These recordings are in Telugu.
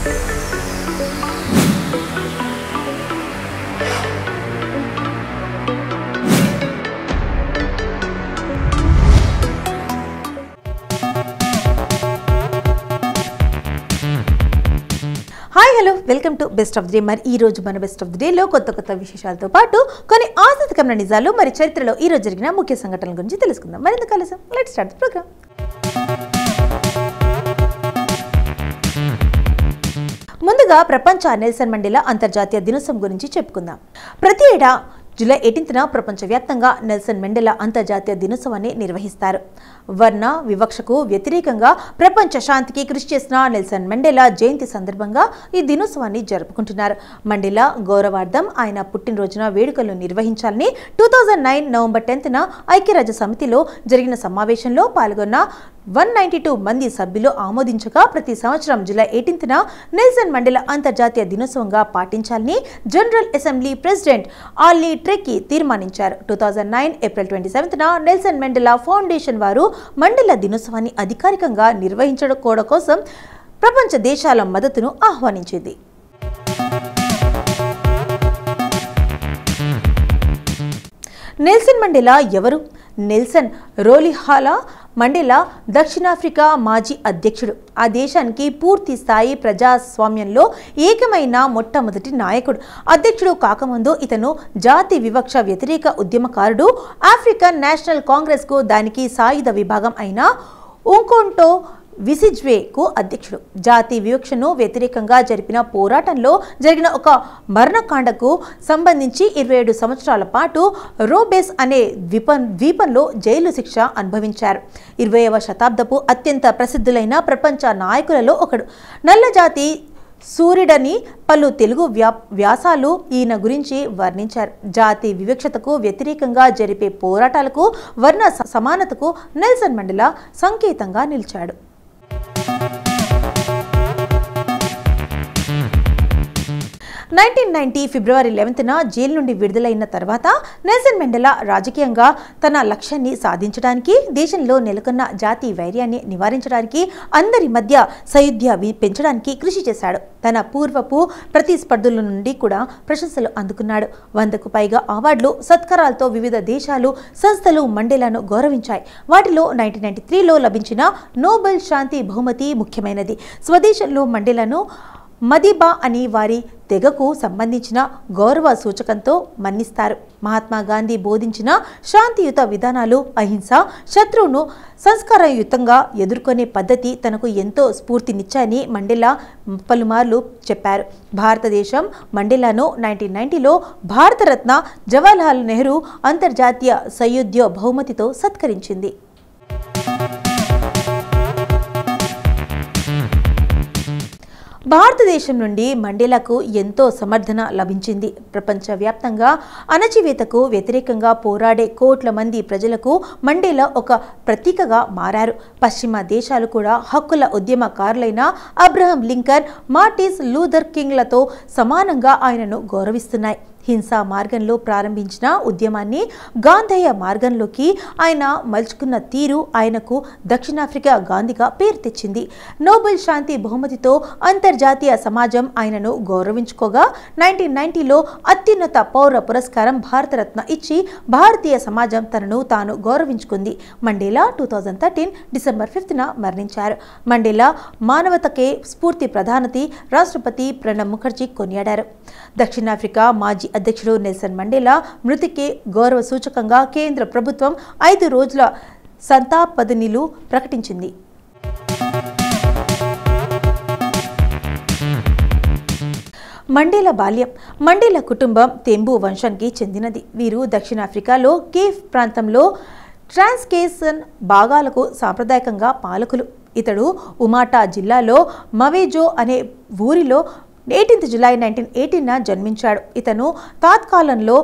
Hi hello welcome to best of the day. మరి ఈ రోజు మన బెస్ట్ ఆఫ్ ది డేలో కొత్త విశేషాలతో పాటు కొన్ని ఆసక్తికరమైన నిజాలు మరి చరిత్రలో ఈ రోజు జరిగిన ముఖ్య సంఘటనల గురించి తెలుసుకుందాం. మరింత కలిసి లెట్స్ స్టార్ట్ ది ప్రోగ్రామ్. ముందుగా ప్రపంచ నెల్సన్ మండేలా అంతర్జాతీయ దినోత్సవం గురించి చెప్పుకుందాం. ప్రతి ఏటా జూలై 18న ప్రపంచవ్యాప్తంగా నెల్సన్ మండేలా అంతర్జాతీయ దినోత్సవాన్ని నిర్వహిస్తారు. వర్ణ వివక్షకు వ్యతిరేకంగా ప్రపంచ శాంతికి కృషి చేసిన నెల్సన్ మండేలా జయంతి సందర్భంగా ఈ దినోత్సవాన్ని జరుపుకుంటున్నారు. మండేలా గౌరవార్థం ఆయన పుట్టినరోజున వేడుకలు నిర్వహించాలని 2009 నవంబర్ 10న ఐక్యరాజ్య సమితిలో జరిగిన సమావేశంలో పాల్గొన్న 192 మంది సభ్యులు ఆమోదించగా ప్రతి సంవత్సరం జూలై 18న నెల్సన్ మండేలా అంతర్జాతీయ దినోత్సవంగా పాటించాలని general assembly president Ali Treki తీర్మానించారు. 2009 ఏప్రిల్ 27న నెల్సన్ మండేలా ఫౌండేషన్ వారు మండేలా దినోత్సవాన్ని అధికారికంగా నిర్వహించడం కోసం ప్రపంచ దేశాల మద్దతును ఆహ్వానించింది. నెల్సన్ మండేలా ఎవరు? నెల్సన్ రోలిహాలా మండేలా దక్షిణాఫ్రికా మాజీ అధ్యక్షుడు. ఆ దేశానికి పూర్తి స్థాయి ప్రజాస్వామ్యంలో ఏకమైన మొట్టమొదటి నాయకుడు. అధ్యక్షుడు కాకముందు ఇతను జాతి వివక్ష వ్యతిరేక ఉద్యమకారుడు. ఆఫ్రికన్ నేషనల్ కాంగ్రెస్కు దానికి సాయుధ విభాగం అయిన ఉంకోంటో విసిజ్వేకు అధ్యక్షుడు. జాతి వివక్షను వ్యతిరేకంగా జరిపిన పోరాటంలో జరిగిన ఒక మరణకాండకు సంబంధించి 27 సంవత్సరాల పాటు రోబెస్ అనే ద్వీపంలో జైలు శిక్ష అనుభవించారు. 20వ శతాబ్దపు అత్యంత ప్రసిద్ధులైన ప్రపంచ నాయకులలో ఒకడు. నల్లజాతి సూర్యుడని పలు తెలుగు వ్యాసాలు ఈయన గురించి వర్ణించారు. జాతి వివక్షతకు వ్యతిరేకంగా జరిపే పోరాటాలకు, వర్ణ సమానతకు నెల్సన్ మండేలా సంకేతంగా నిలిచాడు. 1990 ఫిబ్రవరి 11న జైలు నుండి విడుదలైన తర్వాత నెల్సన్ మండేలా రాజకీయంగా తన లక్ష్యాన్ని సాధించడానికి, దేశంలో నెలకొన్న జాతి వైర్యాన్ని నివారించడానికి, అందరి మధ్య సయోధ్య పెంచడానికి కృషి చేశాడు. తన పూర్వపు ప్రతిస్పర్ధుల నుండి కూడా ప్రశంసలు అందుకున్నాడు. 100కు పైగా అవార్డులు, సత్కారాలతో వివిధ దేశాలు, సంస్థలు మండేలాను గౌరవించాయి. వాటిలో 1993లో లభించిన నోబెల్ శాంతి బహుమతి ముఖ్యమైనది. స్వదేశంలో మండేలాను మదిబా అని వారి తెగకు సంబంధించిన గౌరవ సూచకంతో మన్నిస్తారు. మహాత్మా గాంధీ బోధించిన శాంతియుత విధానాలు, అహింస, శత్రువును సంస్కారయుతంగా ఎదుర్కొనే పద్ధతి తనకు ఎంతో స్ఫూర్తినిచ్చాయని మండేలా పలుమార్లు చెప్పారు. భారతదేశం మండేలాను 1990లో భారతరత్న జవహర్లాల్ నెహ్రూ అంతర్జాతీయ సయోధ్య బహుమతితో సత్కరించింది. భారతదేశం నుండి మండేలాకు ఎంతో సమర్థన లభించింది. ప్రపంచవ్యాప్తంగా అణచివేతకు వ్యతిరేకంగా పోరాడే కోట్ల మంది ప్రజలకు మండేలా ఒక ప్రతీకగా మారారు. పశ్చిమ దేశాలు కూడా హక్కుల ఉద్యమకారులైన అబ్రహం లింకన్, మార్టిన్ లూథర్ కింగ్లతో సమానంగా ఆయనను గౌరవిస్తున్నాయి. హింసా మార్గంలో ప్రారంభించిన ఉద్యమాన్ని గాంధేయ మార్గంలోకి ఆయన మలుచుకున్న తీరు ఆయనకు దక్షిణాఫ్రికా గాంధీగా పేరు తెచ్చింది. నోబెల్ శాంతి బహుమతితో అంతర్జాతీయ సమాజం ఆయనను గౌరవించుకోగా 1990లో అత్యున్నత పౌర పురస్కారం భారతరత్న ఇచ్చి భారతీయ సమాజం తనను తాను గౌరవించుకుంది. మండేలా 2013 డిసెంబర్ 5న మరణించారు. మండేలా మానవతకే స్ఫూర్తి ప్రధానతి రాష్ట్రపతి ప్రణబ్ ముఖర్జీ కొనియాడారు. దక్షిణాఫ్రికా మాజీ అధ్యక్షుడు నెల్సన్ మండేలా మృతికి గౌరవ సూచకంగా కేంద్ర ప్రభుత్వం 5 రోజుల సంతాపదినిలు ప్రకటించింది. మండేలా బాల్యం. మండేలా కుటుంబం తెంబు వంశానికి చెందినది. వీరు దక్షిణాఫ్రికాలో కేఫ్ ప్రాంతంలో ట్రాన్స్కేసన్ భాగాలకు సాంప్రదాయకంగా పాలకులు. ఇతడు ఉమాటా జిల్లాలో మవేజో అనే ఊరిలో 18 జూలై 1918న జన్మించాడు. ఇతను తాత్కాలంలో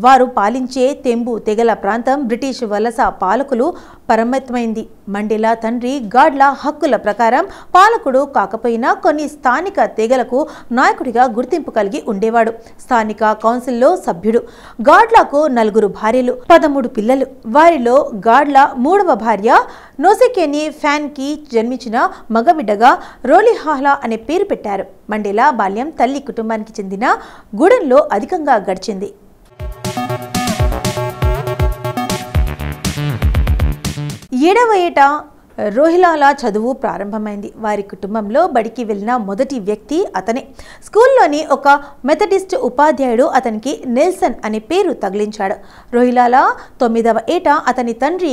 వారు పాలించే తెంబు తెగల ప్రాంతం బ్రిటిష్ వలస పాలకులు పరిమితమైంది. మండేలా తండ్రి గాడ్ల హక్కుల ప్రకారం పాలకుడు కాకపోయినా కొన్ని స్థానిక తెగలకు నాయకుడిగా గుర్తింపు కలిగి ఉండేవాడు. స్థానిక కౌన్సిల్లో సభ్యుడు. గాడ్లకు 4 భార్యలు, 13 పిల్లలు. వారిలో గాడ్ల 3వ భార్య నోసెకెని ఫ్యాన్కి జన్మించిన మగబిడ్డగా రోలిహాలా అనే పేరు పెట్టారు. మండేలా బాల్యం తల్లి కుటుంబానికి చెందిన గూడెంలో అధికంగా గడిచింది. 7వ ఏట రోహిలాలా చదువు ప్రారంభమైంది. వారి కుటుంబంలో బడికి వెళ్ళిన మొదటి వ్యక్తి అతనే. స్కూల్లోని ఒక మెథడిస్ట్ ఉపాధ్యాయుడు అతనికి నెల్సన్ అనే పేరు తగిలించాడు. రోహిలాలా 9వ ఏట అతని తండ్రి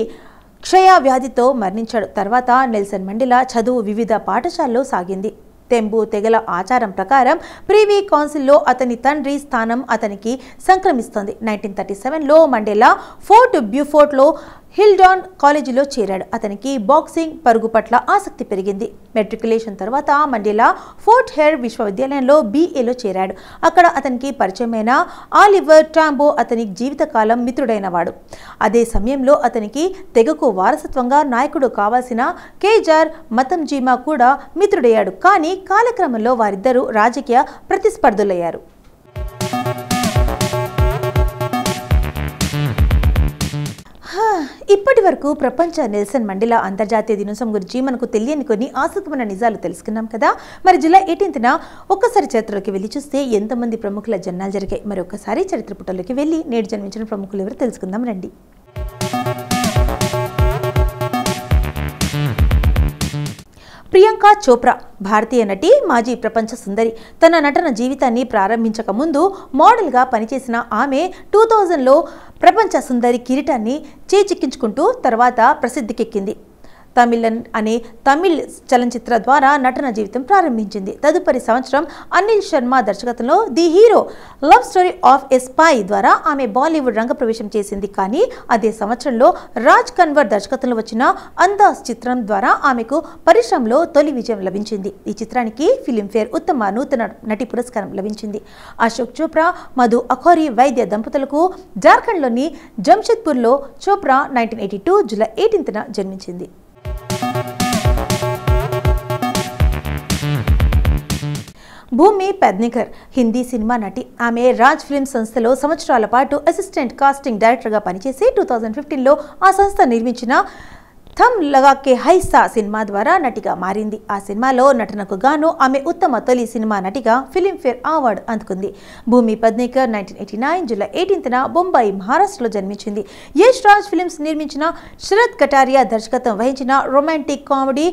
క్షయ వ్యాధితో మరణించాడు. తర్వాత నెల్సన్ మండేలా చదువు వివిధ పాఠశాలలో సాగింది. తెంబు తెగల ఆచారం ప్రకారం ప్రివీ కౌన్సిల్లో అతని తండ్రి స్థానం అతనికి సంక్రమిస్తుంది. 1937లో మండేలా ఫోర్ట్ బ్యూఫోర్ట్లో హిల్డాన్ కాలేజీలో చేరాడు. అతనికి బాక్సింగ్, పరుగు పట్ల ఆసక్తి పెరిగింది. మెట్రికులేషన్ తర్వాత మండేలా ఫోర్ట్ హెయిర్ విశ్వవిద్యాలయంలో BAలో చేరాడు. అక్కడ అతనికి పరిచయమైన ఆలివర్ టాంబో అతని జీవితకాలం మిత్రుడైనవాడు. అదే సమయంలో అతనికి తెగకు వారసత్వంగా నాయకుడు కావాల్సిన కేజార్ మతంజీమా కూడా మిత్రుడయ్యాడు. కానీ కాలక్రమంలో వారిద్దరూ రాజకీయ ప్రతిస్పర్ధులయ్యారు. ఇప్పటి వరకు ప్రపంచ నెల్సన్ మండేలా అంతర్జాతీయ దినోత్సవం గురించి మనకు తెలియని కొన్ని ఆసక్తికరమైన నిజాలు తెలుసుకున్నాం కదా. మరి జూలై 18న ఒక్కసారి చరిత్రలోకి వెళ్ళి చూస్తే ఎంతమంది ప్రముఖుల జన్మాలు జరిగాయి. మరి ఒక్కసారి చరిత్ర పుటల్లోకి వెళ్ళి నేడు జన్మించిన ప్రముఖులు ఎవరు తెలుసుకుందాం రండి. ప్రియాంక చోప్రా భారతీయ నటి, మాజీ ప్రపంచ సుందరి. తన నటన జీవితాన్ని ప్రారంభించక ముందు మోడల్గా పనిచేసిన ఆమె 2000లో ప్రపంచ సుందరి కిరీటాన్ని చేజిక్కించుకుంటూ తర్వాత ప్రసిద్ధికెక్కింది. తమిళన్ అనే తమిళ్ చలనచిత్ర ద్వారా నటన జీవితం ప్రారంభించింది. తదుపరి సంవత్సరం అనిల్ శర్మ దర్శకత్వంలో the hero love story of a spy ద్వారా ఆమె బాలీవుడ్ రంగప్రవేశం చేసింది. కానీ అదే సంవత్సరంలో రాజ్ కన్వర్ దర్శకత్వంలో వచ్చిన అందాజ్ చిత్రం ద్వారా ఆమెకు పరిశ్రమలో తొలి విజయం లభించింది. ఈ చిత్రానికి ఫిలింఫేర్ ఉత్తమ నూతన నటి పురస్కారం లభించింది. అశోక్ చోప్రా, మధు అఖోరి వైద్య దంపతులకు జార్ఖండ్లోని జంషెద్పూర్లో చోప్రా 1982 జూలై 18న జన్మించింది. భూమి పెద్నేకర్ హిందీ సినిమా నటి. ఆమె రాజ్ ఫిల్మ్ సంస్థలో సంవత్సరాల పాటు అసిస్టెంట్ కాస్టింగ్ డైరెక్టర్గా పనిచేసి 2015లో ఆ సంస్థ నిర్మించిన థమ్ లగాకే హైసా సినిమా ద్వారా నటిగా మారింది. ఆ సినిమాలో నటనకు గాను ఆమె ఉత్తమ తొలి సినిమా నటిగా ఫిలింఫేర్ అవార్డు అందుకుంది. భూమి పెద్నేకర్ 1989 జూలై 18న బొంబాయి, మహారాష్ట్రలో జన్మించింది. యష్ రాజ్ ఫిల్మ్స్ నిర్మించిన శరత్ కటారియా దర్శకత్వం వహించిన రొమాంటిక్ కామెడీ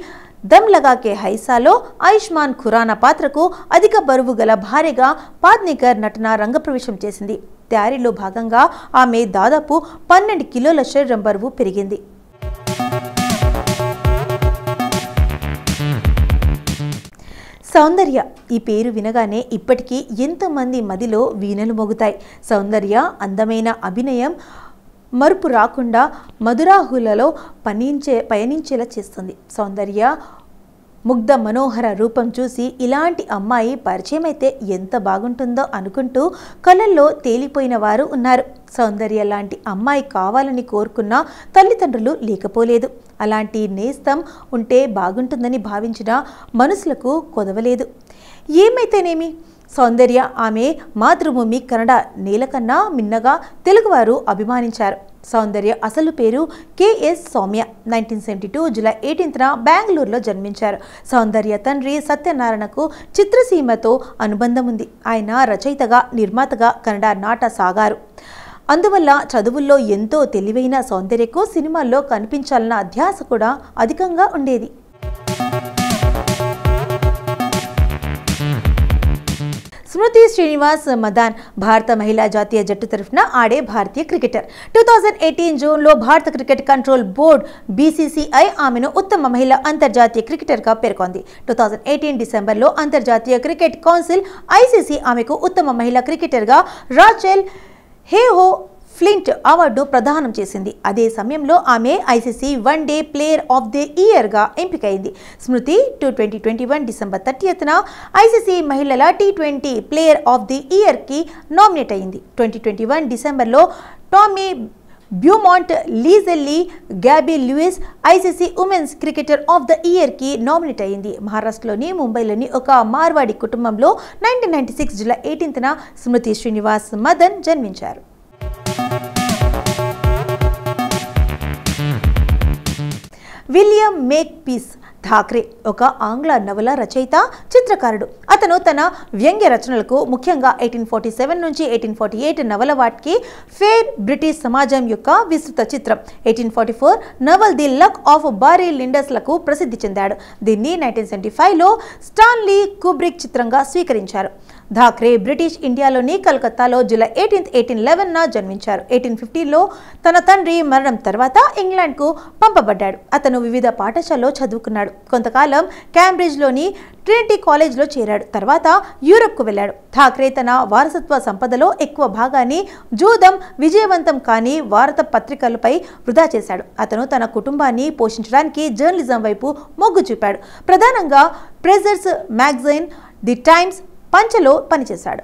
దమ్ లగాకే హైసాలో ఆయుష్మాన్ ఖురానా పాత్రకు అధిక బరువు గల భార్యగా పాద్నేకర్ నటన రంగప్రవేశం చేసింది. తయారీలో భాగంగా ఆమె దాదాపు 12 కిలోల శరీరం బరువు పెరిగింది. సౌందర్య ఈ పేరు వినగానే ఇప్పటికీ ఎంతోమంది మదిలో వీణలు మోగుతాయి. సౌందర్య అందమైన అభినయం మరుపు రాకుండా మధురాహులలో పయనించేలా చేస్తుంది. సౌందర్య ముగ్ధ మనోహర రూపం చూసి ఇలాంటి అమ్మాయి పరిచయం అయితే ఎంత బాగుంటుందో అనుకుంటూ కళ్ళల్లో తేలిపోయిన వారు ఉన్నారు. సౌందర్య లాంటి అమ్మాయి కావాలని కోరుకున్న తల్లిదండ్రులు లేకపోలేదు. అలాంటి నేస్తం ఉంటే బాగుంటుందని భావించిన మనసులకు కొదవలేదు. ఏమైతేనేమి సౌందర్య ఆమె మాతృభూమి కన్నడ నేల కన్నా మిన్నగా తెలుగువారు అభిమానించారు. సౌందర్య అసలు పేరు కెఎస్ సౌమ్య. 1972 జూలై 18న బెంగళూరులో జన్మించారు. సౌందర్య తండ్రి సత్యనారాయణకు చిత్రసీమతో అనుబంధం ఉంది. ఆయన రచయితగా, నిర్మాతగా కన్నడ నాట సాగారు. అందువల్ల చదువుల్లో ఎంతో తెలివైన సౌందర్యకు సినిమాల్లో కనిపించాలన్న ధ్యాస కూడా అధికంగా ఉండేది. స్మృతి శ్రీనివాస్ మదాన్ భారత మహిళా జాతీయ జట్టు తరఫున ఆడే భారతీయ క్రికెటర్. 2018 జూన్లో భారత క్రికెట్ కంట్రోల్ బోర్డు BCCI ఆమెను ఉత్తమ మహిళా అంతర్జాతీయ క్రికెటర్గా పేర్కొంది. 2018 డిసెంబర్లో అంతర్జాతీయ క్రికెట్ కౌన్సిల్ ICC ఆమెకు ఉత్తమ మహిళా క్రికెటర్గా రాచెల్ హేహో ఫ్లింట్ అవార్డు ప్రదానం చేసింది. అదే సమయంలో ఆమె ICC one day player of the ఇయర్గా ఎంపికైంది. స్మృతి 2021 డిసెంబర్ 30న ఐసీసీ మహిళల T20 ప్లేయర్ ఆఫ్ ది ఇయర్కి నామినేట్ అయింది. 2021 డిసెంబర్లో Tammy Beaumont, Lizelle Lee, Gaby Lewis ICC women's cricketer of the ఇయర్కి నామినేట్ అయింది. మహారాష్ట్రలోని ముంబైలోని ఒక మార్వాడి కుటుంబంలో 1996 జూలై 18న స్మృతి శ్రీనివాస్ మదన్ జన్మించారు. విలియం మేక్పీస్ ఠాక్రే ఒక ఆంగ్ల నవల రచయిత, చిత్రకారుడు. అతను తన వ్యంగ్య రచనలకు ముఖ్యంగా 1847 నుంచి 1848 నవల వాటికి ఫెయిర్ బ్రిటిష్ సమాజం యొక్క విస్తృత చిత్రం, 1844 నవల్ ది లక్ ఆఫ్ బారీ లిండర్స్లకు ప్రసిద్ధి చెందాడు. దీన్ని 1975లో స్టాన్లీ కుబ్రిక్ చిత్రంగా స్వీకరించారు. ఠాక్రే బ్రిటిష్ ఇండియాలోని కలకత్తాలో జూలై 18, 1811న జన్మించారు. 1850లో తన తండ్రి మరణం తర్వాత ఇంగ్లాండ్కు పంపబడ్డాడు. అతను వివిధ పాఠశాలలో చదువుకున్నాడు. కొంతకాలం క్యాంబ్రిడ్జ్లోని ట్రినిటీ కాలేజ్లో చేరాడు. తర్వాత యూరప్కు వెళ్ళాడు. ఠాక్రే తన వారసత్వ సంపదలో ఎక్కువ భాగాన్ని జూదం, విజయవంతం కాని వార్తా పత్రికలపై వృధా చేశాడు. అతను తన కుటుంబాన్ని పోషించడానికి జర్నలిజం వైపు మొగ్గు చూపాడు. ప్రధానంగా ప్రెజర్స్ మ్యాగజైన్, ది టైమ్స్, పంచలో పనిచేశాడు.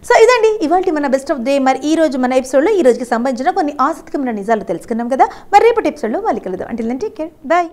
సో ఇదండి ఇవాల్టి మన బెస్ట్ ఆఫ్ డే. మరి ఈ రోజు మన ఎపిసోడ్లో ఈ రోజుకి సంబంధించిన కొన్ని ఆసక్తికరమైన నిజాలు తెలుసుకున్నాం కదా. మరి రేపటి ఎపిసోడ్లో మళ్ళీ కలుద్దాం. అంటే టేక్ కేర్, బాయ్.